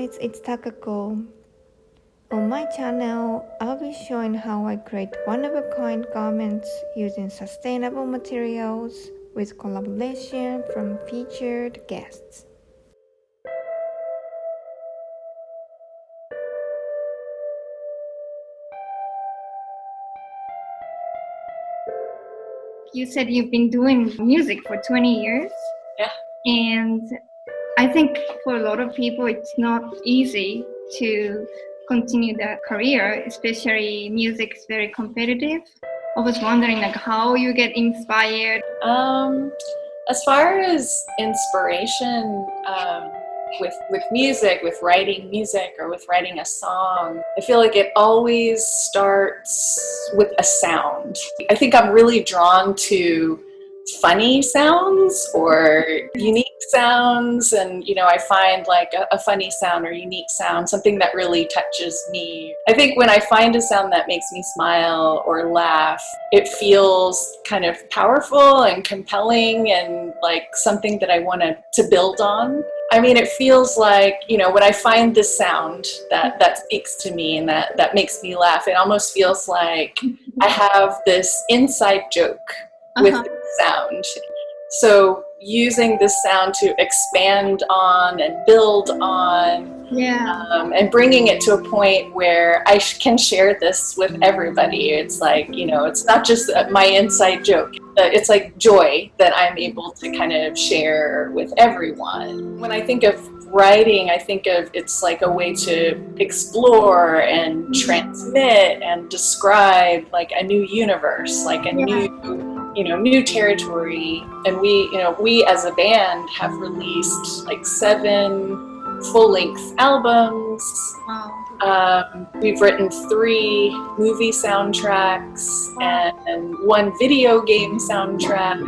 guys, it's Takako. On my channel, I'll be showing how I create one-of-a-kind garments using sustainable materials with collaboration from featured guests. You said you've been doing music for 20 years. Yeah. And I think for a lot of people, it's not easy to continue their career, especially music is very competitive. I was wondering how you get inspired. As far as inspiration, with music, with writing music or with writing a song, I feel like it always starts with a sound. I think I'm really drawn to funny sounds or unique sounds, and I find like a funny sound or unique sound, something that really touches me. I think when I find a sound that makes me smile or laugh, it feels kind of powerful and compelling and like something that I want to build on. I mean, it feels like, when I find this sound that speaks to me and that makes me laugh, it almost feels like I have this inside joke with the sound. So using this sound to expand on and build on, and bringing it to a point where I can share this with everybody. It's like, it's not just my inside joke. It's like joy that I'm able to kind of share with everyone. When I think of writing, I think of it's like a way to explore and transmit and describe like a new universe, like a new territory. And we as a band have released like 7 full-length albums. We've written 3 movie soundtracks and 1 video game soundtrack.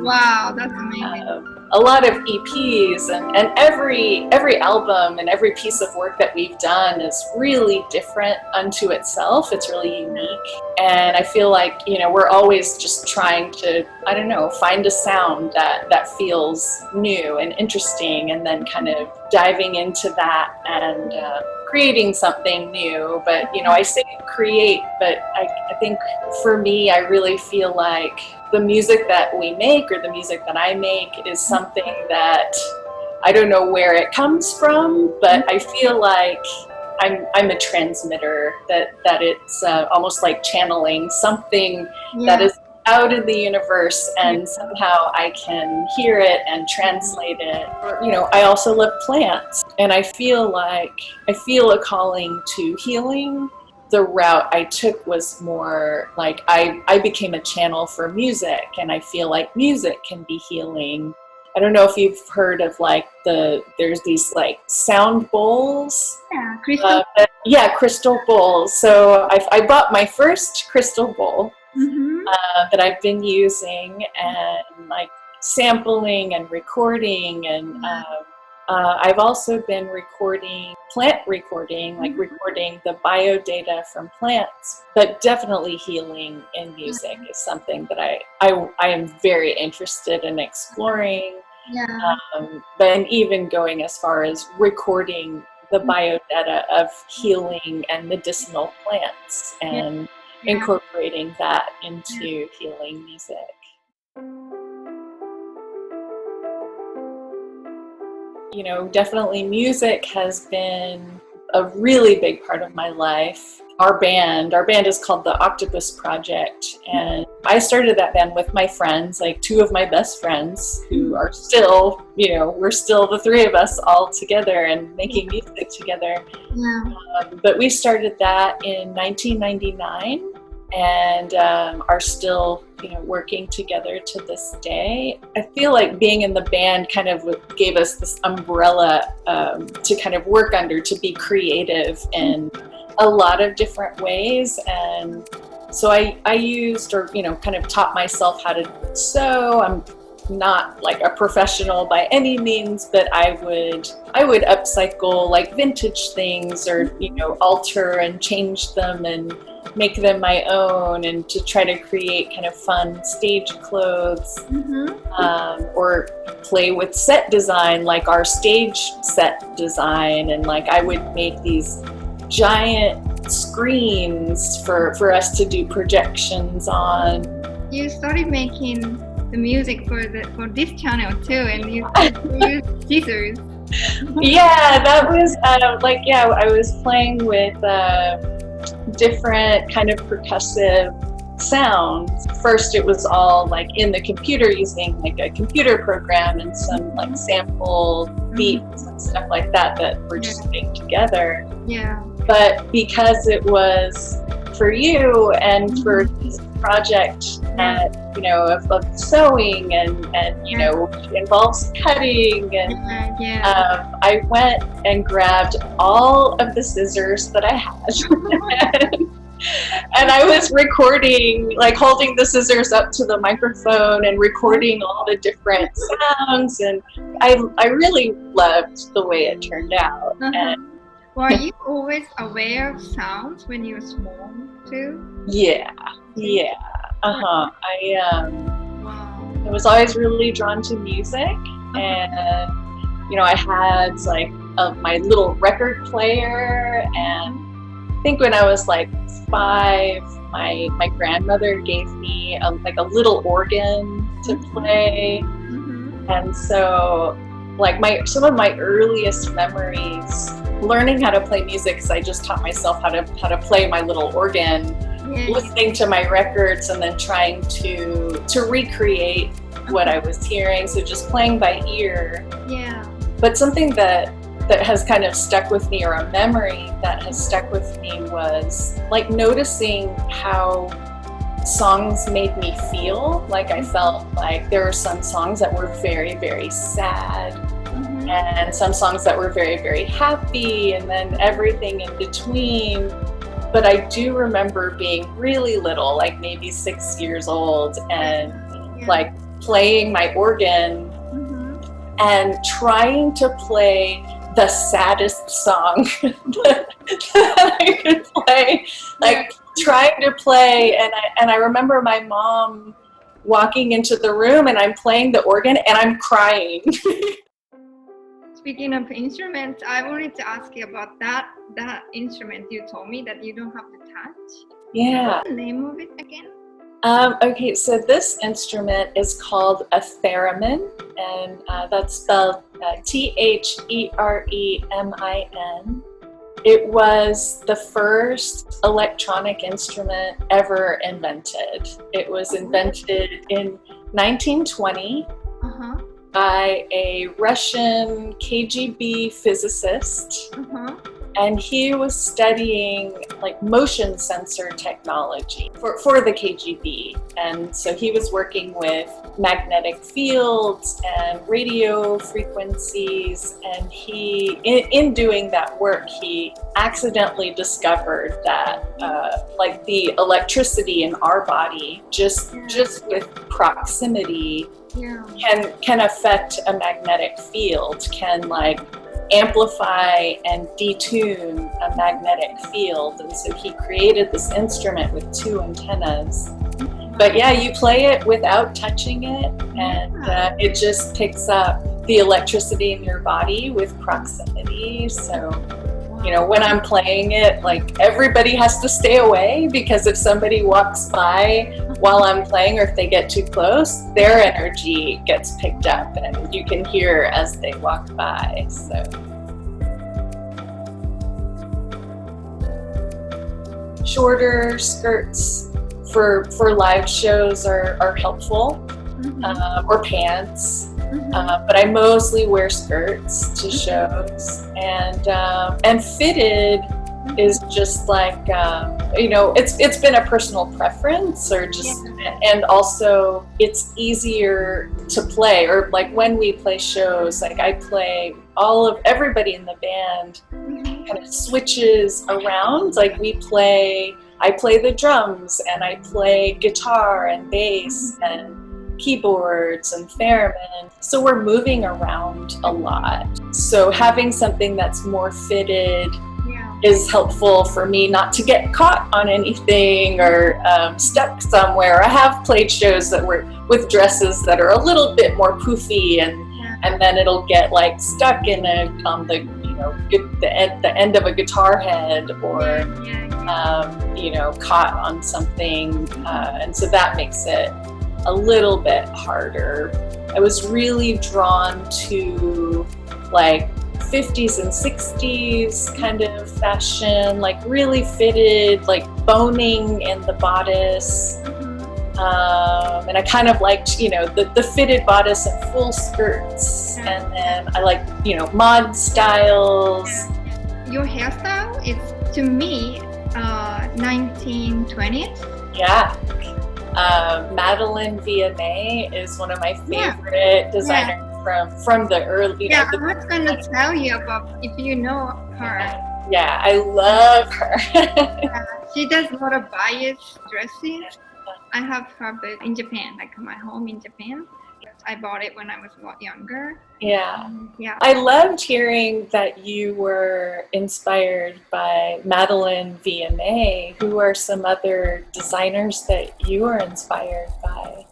Wow, that's amazing. A lot of EPs, and every album and every piece of work that we've done is really different unto itself. It's really unique, and I feel like we're always just trying to, find a sound that feels new and interesting, and then kind of diving into that and creating something new. But I say create, but I think for me, I really feel like the music that we make or the music that I make is something that I don't know where it comes from, but I feel like I'm a transmitter, that it's almost like channeling something that is out in the universe, and somehow I can hear it and translate it. I also love plants, and I feel a calling to healing. The route I took was more like I became a channel for music, and I feel like music can be healing. I don't know if you've heard of there's these like sound bowls. Yeah, crystal. Crystal bowls. So I bought my first crystal bowl that I've been using and like sampling and recording, and I've also been recording plant recording, like recording the biodata from plants, but definitely healing in music is something that I am very interested in exploring. But even going as far as recording the biodata of healing and medicinal plants and incorporating that into healing music. Definitely music has been a really big part of my life. Our band is called the Octopus Project, and I started that band with my friends, like 2 of my best friends who are still, we're still the 3 of us all together and making music together. But we started that in 1999 and are still working together to this day. I feel like being in the band kind of gave us this umbrella to kind of work under, to be creative in a lot of different ways. And so I used, or kind of taught myself how to sew. I'm not like a professional by any means, but I would upcycle like vintage things, or alter and change them and make them my own, and to try to create kind of fun stage clothes, or play with set design, like our stage set design, and like I would make these giant screens for us to do projections on. You started making the music for this channel too, and you used scissors. Yeah, that was I was playing with different kind of percussive sounds. First it was all like in the computer using like a computer program and some like sample beats and stuff like that were just made together. Yeah. But because it was for you and for this project that of sewing and which involves cutting and I went and grabbed all of the scissors that I had and I was recording, like holding the scissors up to the microphone and recording all the different sounds, and I really loved the way it turned out. And were you always aware of sounds when you were small too? Yeah. I was always really drawn to music, and I had like my little record player, and I think when I was like 5, my grandmother gave me a little organ to play, and so like some of my earliest memories learning how to play music, because I just taught myself how to play my little organ, listening to my records and then trying to recreate what I was hearing. So just playing by ear. Yeah. But something that has kind of stuck with me, or a memory that has stuck with me, was like noticing how songs made me feel. Like I felt like there were some songs that were very, very sad, and some songs that were very, very happy, and then everything in between. But I do remember being really little, like maybe 6 years old, and like playing my organ and trying to play the saddest song that I could play, like trying to play. And I remember my mom walking into the room, and I'm playing the organ and I'm crying. Speaking of instruments, I wanted to ask you about that instrument you told me that you don't have to touch. Yeah. What's the name of it again? Okay, so this instrument is called a theremin, and that's spelled Theremin. It was the first electronic instrument ever invented. It was invented in 1920 by a Russian KGB physicist. And he was studying like motion sensor technology for the KGB. And so he was working with magnetic fields and radio frequencies. And he, in doing that work, he accidentally discovered that like the electricity in our body, just with proximity, can affect a magnetic field, can like amplify and detune a magnetic field. And so he created this instrument with 2 antennas. But yeah, you play it without touching it, and it just picks up the electricity in your body with proximity. So when I'm playing it, like everybody has to stay away, because if somebody walks by while I'm playing, or if they get too close, their energy gets picked up and you can hear as they walk by. So shorter skirts for live shows are helpful, or pants. But I mostly wear skirts to shows, and fitted is just like it's been a personal preference, or just and also it's easier to play, or like when we play shows, like I play everybody in the band kind of switches around. Like I play the drums, and I play guitar and bass, and keyboards and theremin. So we're moving around a lot. So having something that's more fitted is helpful for me not to get caught on anything or stuck somewhere. I have played shows that were with dresses that are a little bit more poofy, and then it'll get like stuck in on the the end of a guitar head, or caught on something, and so that makes it a little bit harder. I was really drawn to like 50s and 60s kind of fashion, like really fitted, like boning in the bodice. And I kind of liked, the fitted bodice and full skirts. And then I like, mod styles. Your hairstyle is, to me, 1920s. Yeah. Madeline Vianney is one of my favorite designers from the early. I was gonna tell you about if you know her. Yeah, I love her. She does a lot of bias dresses. I have her but in Japan, like my home in Japan. I bought it when I was a lot younger. Yeah. I loved hearing that you were inspired by Madeline Vianney. Who are some other designers that you were inspired by?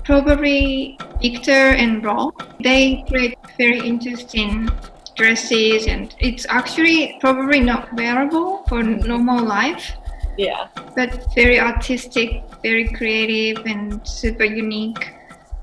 Probably Victor and Rolf. They create very interesting dresses, and it's actually probably not wearable for normal life. Yeah. But very artistic, very creative, and super unique.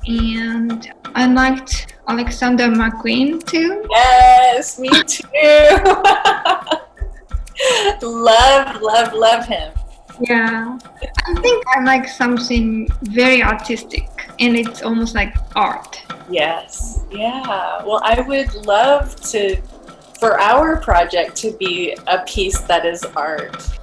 And I liked Alexander McQueen too. Yes, me too. love him. Yeah. I think I like something very artistic, and it's almost like art. Yes. Yeah. Well, I would love for our project to be a piece that is art.